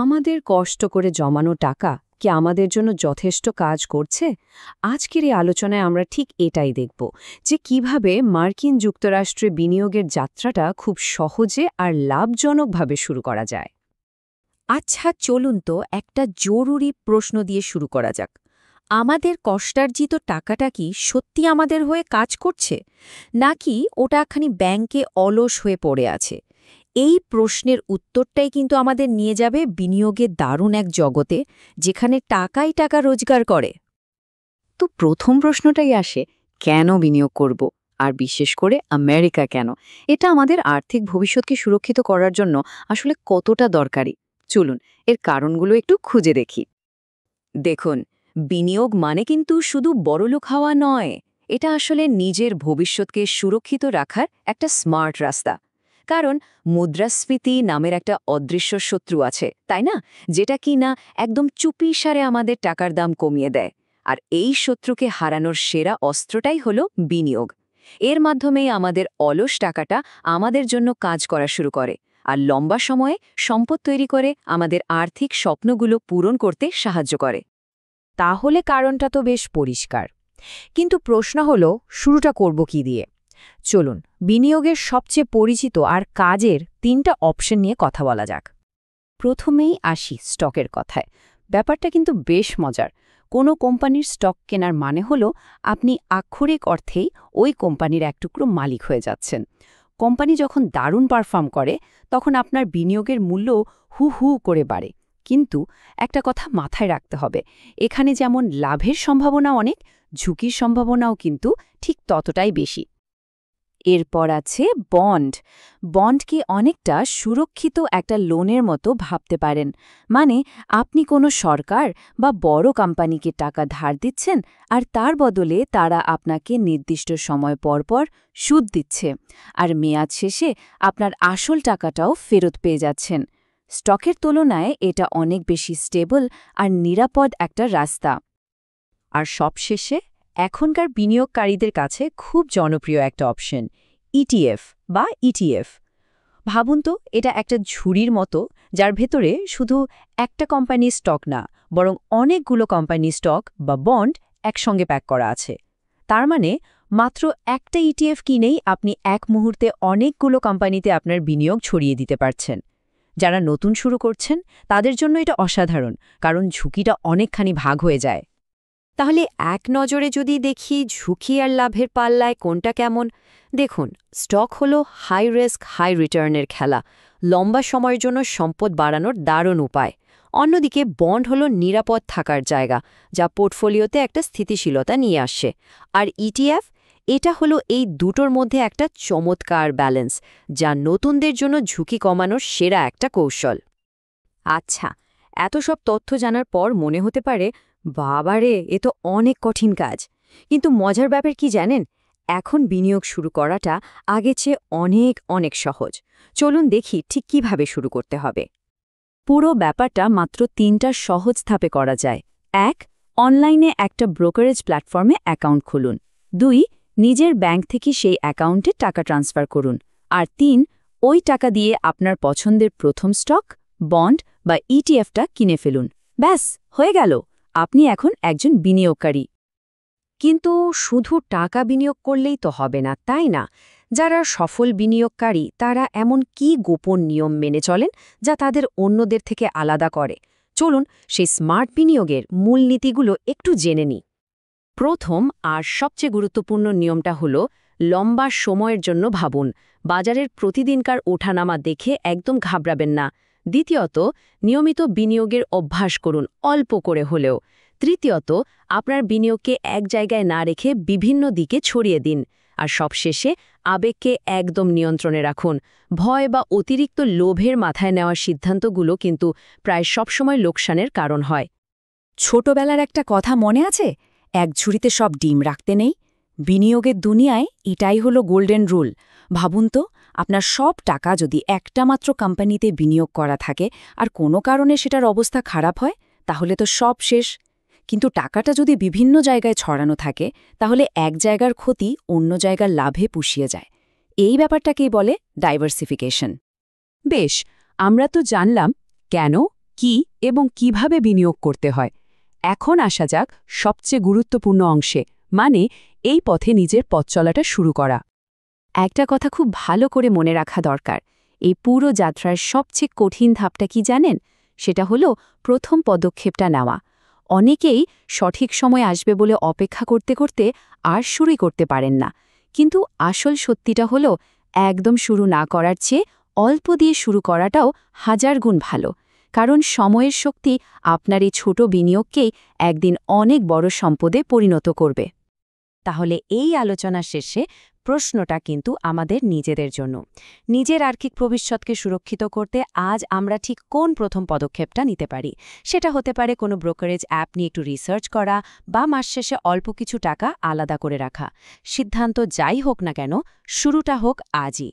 আমাদের কষ্ট করে জমানো টাকা কি আমাদের জন্য যথেষ্ট কাজ করছে? আজকের এই আলোচনায় আমরা ঠিক এটাই দেখব যে কিভাবে মার্কিন যুক্তরাষ্ট্রে বিনিয়োগের যাত্রাটা খুব সহজে আর লাভজনকভাবে শুরু করা যায়। আচ্ছা, চলুন তো একটা জরুরি প্রশ্ন দিয়ে শুরু করা যাক। আমাদের কষ্টার্জিত টাকাটা কি সত্যি আমাদের হয়ে কাজ করছে, নাকি ওটা খানি ব্যাংকে অলস হয়ে পড়ে আছে? এই প্রশ্নের উত্তরটাই কিন্তু আমাদের নিয়ে যাবে বিনিয়োগের দারুণ এক জগতে, যেখানে টাকাই টাকা রোজগার করে। তো প্রথম প্রশ্নটাই আসে, কেন বিনিয়োগ করব? আর বিশেষ করে আমেরিকা কেন? এটা আমাদের আর্থিক ভবিষ্যৎকে সুরক্ষিত করার জন্য আসলে কতটা দরকারি? চলুন এর কারণগুলো একটু খুঁজে দেখি। দেখুন, বিনিয়োগ মানে কিন্তু শুধু বড়লোক হওয়া নয়, এটা আসলে নিজের ভবিষ্যৎকে সুরক্ষিত রাখার একটা স্মার্ট রাস্তা। কারণ মুদ্রাস্ফীতি নামের একটা অদৃশ্য শত্রু আছে, তাই না? যেটা কি না একদম চুপিসারে আমাদের টাকার দাম কমিয়ে দেয়। আর এই শত্রুকে হারানোর সেরা অস্ত্রটাই হলো বিনিয়োগ। এর মাধ্যমেই আমাদের অলস টাকাটা আমাদের জন্য কাজ করা শুরু করে, আর লম্বা সময়ে সম্পদ তৈরি করে আমাদের আর্থিক স্বপ্নগুলো পূরণ করতে সাহায্য করে। তাহলে কারণটা তো বেশ পরিষ্কার, কিন্তু প্রশ্ন হলো শুরুটা করব কি দিয়ে? চলুন বিনিয়োগের সবচেয়ে পরিচিত আর কাজের তিনটা অপশন নিয়ে কথা বলা যাক। প্রথমেই আসি স্টকের কথায়। ব্যাপারটা কিন্তু বেশ মজার। কোনো কোম্পানির স্টক কেনার মানে হলো আপনি আক্ষরিক অর্থেই ওই কোম্পানির এক টুকরো মালিক হয়ে যাচ্ছেন। কোম্পানি যখন দারুণ পারফর্ম করে, তখন আপনার বিনিয়োগের মূল্য হু হু করে বাড়ে। কিন্তু একটা কথা মাথায় রাখতে হবে, এখানে যেমন লাভের সম্ভাবনা অনেক, ঝুঁকির সম্ভাবনাও কিন্তু ঠিক ততটাই বেশি। এরপর আছে বন্ড। বন্ডকে অনেকটা সুরক্ষিত একটা লোনের মতো ভাবতে পারেন। মানে আপনি কোনো সরকার বা বড় কোম্পানিকে টাকা ধার দিচ্ছেন, আর তার বদলে তারা আপনাকে নির্দিষ্ট সময় পর পর সুদ দিচ্ছে, আর মেয়াদ শেষে আপনার আসল টাকাটাও ফেরত পেয়ে যাচ্ছেন। স্টকের তুলনায় এটা অনেক বেশি স্টেবল আর নিরাপদ একটা রাস্তা। আর সবশেষে এখনকার বিনিয়োগকারীদের কাছে খুব জনপ্রিয় একটা অপশন, ইটিএফ বা ইটিএফ। ভাবুন তো, এটা একটা ঝুড়ির মতো, যার ভেতরে শুধু একটা কোম্পানির স্টক না, বরং অনেকগুলো কোম্পানির স্টক বা বন্ড একসঙ্গে প্যাক করা আছে। তার মানে মাত্র একটা ইটিএফ কিনেই আপনি এক মুহূর্তে অনেকগুলো কোম্পানিতে আপনার বিনিয়োগ ছড়িয়ে দিতে পারছেন। যারা নতুন শুরু করছেন তাদের জন্য এটা অসাধারণ, কারণ ঝুঁকিটা অনেকখানি ভাগ হয়ে যায়। তাহলে এক নজরে যদি দেখি ঝুঁকি আর লাভের পাল্লায় কোনটা কেমন, দেখুন, স্টক হলো হাই রিস্ক হাই রিটার্নের খেলা, লম্বা সময়ের জন্য সম্পদ বাড়ানোর দারুণ উপায়। অন্যদিকে বন্ড হলো নিরাপদ থাকার জায়গা, যা পোর্টফোলিওতে একটা স্থিতিশীলতা নিয়ে আসে। আর ইটিএফ, এটা হলো এই দুটোর মধ্যে একটা চমৎকার ব্যালেন্স, যা নতুনদের জন্য ঝুঁকি কমানোর সেরা একটা কৌশল। আচ্ছা, এত সব তথ্য জানার পর মনে হতে পারে, বাবারে, এ তো অনেক কঠিন কাজ। কিন্তু মজার ব্যাপার কি জানেন? এখন বিনিয়োগ শুরু করাটা আগের চেয়ে অনেক অনেক সহজ। চলুন দেখি ঠিক কিভাবে শুরু করতে হবে। পুরো ব্যাপারটা মাত্র তিনটা সহজ ধাপে করা যায়। ১. অনলাইনে একটা ব্রোকারেজ প্ল্যাটফর্মে অ্যাকাউন্ট খুলুন। ২. নিজের ব্যাংক থেকে সেই অ্যাকাউন্টে টাকা ট্রান্সফার করুন। আর ৩. ওই টাকা দিয়ে আপনার পছন্দের প্রথম স্টক, বন্ড বা ইটিএফটা কিনে ফেলুন। ব্যাস, হয়ে গেল, আপনি এখন একজন বিনিয়োগকারী। কিন্তু শুধু টাকা বিনিয়োগ করলেই তো হবে না, তাই না? যারা সফল বিনিয়োগকারী তারা এমন কি গোপন নিয়ম মেনে চলেন যা তাদের অন্যদের থেকে আলাদা করে? চলুন সেই স্মার্ট বিনিয়োগের মূলনীতিগুলো একটু জেনে নিই। প্রথম আর সবচেয়ে গুরুত্বপূর্ণ নিয়মটা হলো লম্বা সময়ের জন্য ভাবুন। বাজারের প্রতিদিনকার ওঠানামা দেখে একদম ঘাবড়াবেন না। দ্বিতীয়ত, নিয়মিত বিনিয়োগের অভ্যাস করুন, অল্প করে হলেও। তৃতীয়ত, আপনার বিনিয়োগকে এক জায়গায় না রেখে বিভিন্ন দিকে ছড়িয়ে দিন। আর সবশেষে, আবেগকে একদম নিয়ন্ত্রণে রাখুন। ভয় বা অতিরিক্ত লোভের মাথায় নেওয়ার সিদ্ধান্তগুলো কিন্তু প্রায় সবসময় লোকসানের কারণ হয়। ছোটবেলার একটা কথা মনে আছে, এক ঝুড়িতে সব ডিম রাখতে নেই? বিনিয়োগের দুনিয়ায় এটাই হলো গোল্ডেন রুল। ভাবুন তো, আপনার সব টাকা যদি একটা মাত্র কোম্পানিতে বিনিয়োগ করা থাকে আর কোনো কারণে সেটার অবস্থা খারাপ হয়, তাহলে তো সব শেষ। কিন্তু টাকাটা যদি বিভিন্ন জায়গায় ছড়ানো থাকে, তাহলে এক জায়গার ক্ষতি অন্য জায়গার লাভে পুষিয়ে যায়। এই ব্যাপারটাকেই বলে ডাইভার্সিফিকেশন। বেশ, আমরা তো জানলাম কেন, কি এবং কিভাবে বিনিয়োগ করতে হয়। এখন আসা যাক সবচেয়ে গুরুত্বপূর্ণ অংশে, মানে এই পথে নিজের পথ চলাটা শুরু করা। একটা কথা খুব ভালো করে মনে রাখা দরকার, এই পুরো যাত্রার সবচেয়ে কঠিন ধাপটা কি জানেন? সেটা হলো প্রথম পদক্ষেপটা নেওয়া। অনেকেই সঠিক সময় আসবে বলে অপেক্ষা করতে করতে আর শুরুই করতে পারেন না। কিন্তু আসল সত্যিটা হলো একদম শুরু না করার চেয়ে অল্প দিয়ে শুরু করাটাও হাজার গুণ ভালো। কারণ সময়ের শক্তি আপনার এই ছোট বিনিয়োগকেই একদিন অনেক বড় সম্পদে পরিণত করবে। তাহলে এই আলোচনা শেষে প্রশ্নটা কিন্তু আমাদের নিজেদের জন্য। নিজের আর্থিক ভবিষ্যৎকে সুরক্ষিত করতে আজ আমরা ঠিক কোন প্রথম পদক্ষেপটা নিতে পারি? সেটা হতে পারে কোনো ব্রোকারেজ অ্যাপ নিয়ে একটু রিসার্চ করা বা মাস শেষে অল্প কিছু টাকা আলাদা করে রাখা। সিদ্ধান্ত যাই হোক না কেন, শুরুটা হোক আজই।